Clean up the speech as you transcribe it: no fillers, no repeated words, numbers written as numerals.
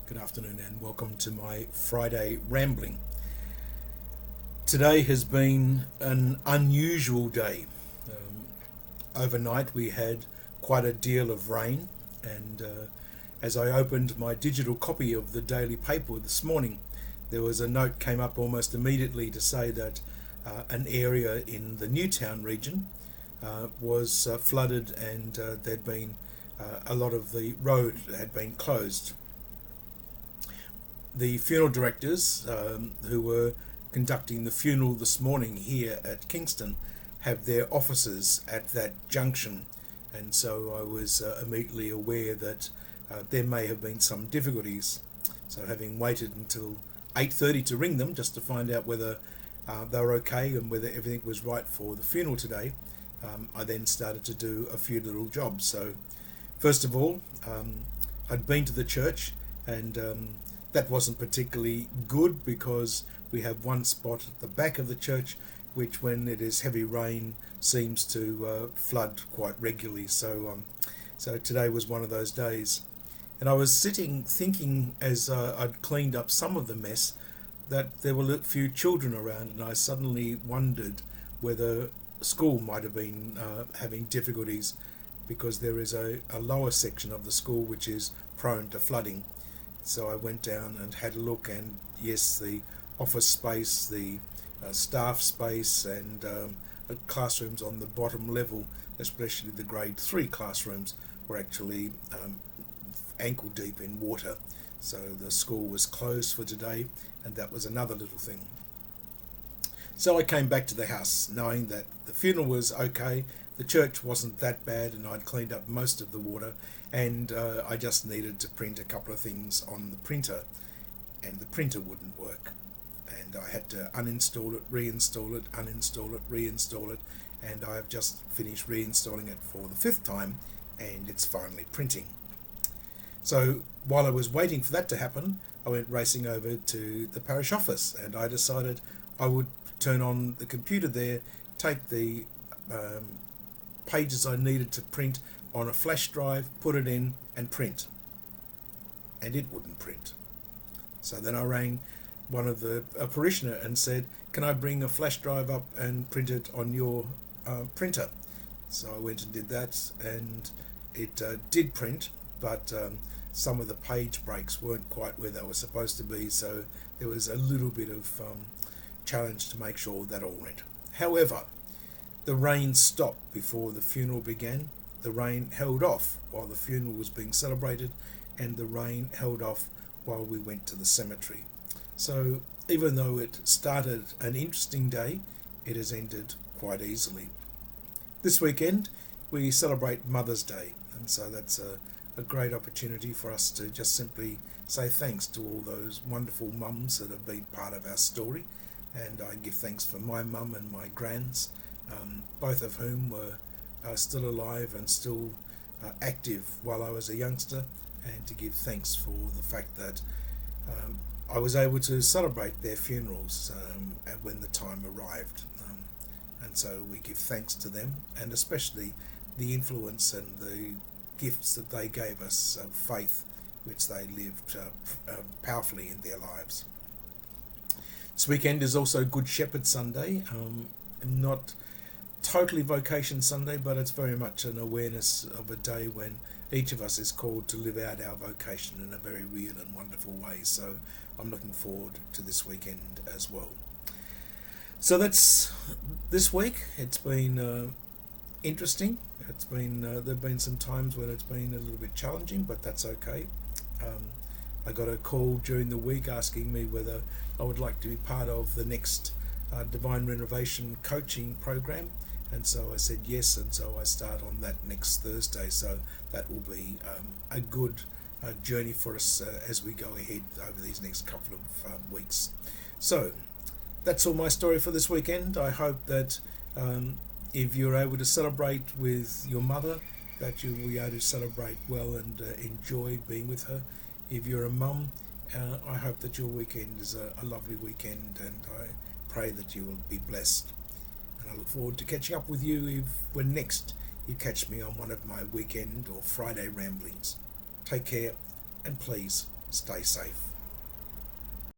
Good afternoon and welcome to my Friday rambling. Today has been an unusual day. Overnight we had quite a deal of rain, and as I opened my digital copy of the daily paper this morning, there was a note came up almost immediately to say that an area in the Newtown region was flooded, and there'd been a lot of the road had been closed. The funeral directors who were conducting the funeral this morning here at Kingston have their offices at that junction, and so I was immediately aware that there may have been some difficulties. So having waited until 8:30 to ring them just to find out whether they were okay and whether everything was right for the funeral today, I then started to do a few little jobs. So first of all, I'd been to the church, and that wasn't particularly good because we have one spot at the back of the church which, when it is heavy rain, seems to flood quite regularly. So today was one of those days. And I was sitting thinking, as I'd cleaned up some of the mess, that there were a few children around, and I suddenly wondered whether school might have been having difficulties, because there is a lower section of the school which is prone to flooding. So I went down and had a look, and yes, the office space, the staff space, and classrooms on the bottom level, especially the grade 3 classrooms, were actually ankle deep in water. So the school was closed for today, and that was another little thing. So I came back to the house knowing that the funeral was okay, the church wasn't that bad, and I'd cleaned up most of the water, and I just needed to print a couple of things on the printer, and the printer wouldn't work. And I had to uninstall it, reinstall it, uninstall it, reinstall it, and I have just finished reinstalling it for the 5th time, and it's finally printing. So while I was waiting for that to happen, I went racing over to the parish office, and I decided I would turn on the computer there, take the pages I needed to print on a flash drive, put it in and print. And it wouldn't print. So then I rang a parishioner and said, can I bring a flash drive up and print it on your printer? So I went and did that, and it did print, but some of the page breaks weren't quite where they were supposed to be, so there was a little bit of challenge to make sure that all went. However, the rain stopped before the funeral began. The rain held off while the funeral was being celebrated, and the rain held off while we went to the cemetery. So even though it started an interesting day, it has ended quite easily. This weekend we celebrate Mother's Day, and so that's a great opportunity for us to just simply say thanks to all those wonderful mums that have been part of our story. And I give thanks for my mum and my grands, both of whom were still alive and still active while I was a youngster, and to give thanks for the fact that I was able to celebrate their funerals when the time arrived. And so we give thanks to them, and especially the influence and the gifts that they gave us of faith, which they lived powerfully in their lives. This weekend is also Good Shepherd Sunday, not totally Vocation Sunday, but it's very much an awareness of a day when each of us is called to live out our vocation in a very real and wonderful way. So I'm looking forward to this weekend as well. So that's this week. It's been interesting. It's been there've been some times when it's been a little bit challenging, but that's okay. I got a call during the week asking me whether I would like to be part of the next Divine Renovation coaching program, and so I said yes, and so I start on that next Thursday. So that will be a good journey for us as we go ahead over these next couple of weeks. So that's all my story for this weekend. I hope that if you're able to celebrate with your mother, that you'll be able to celebrate well and enjoy being with her. If you're a mum, I hope that your weekend is a lovely weekend, and I pray that you will be blessed. And I look forward to catching up with you when next you catch me on one of my weekend or Friday ramblings. Take care, and please Stay safe.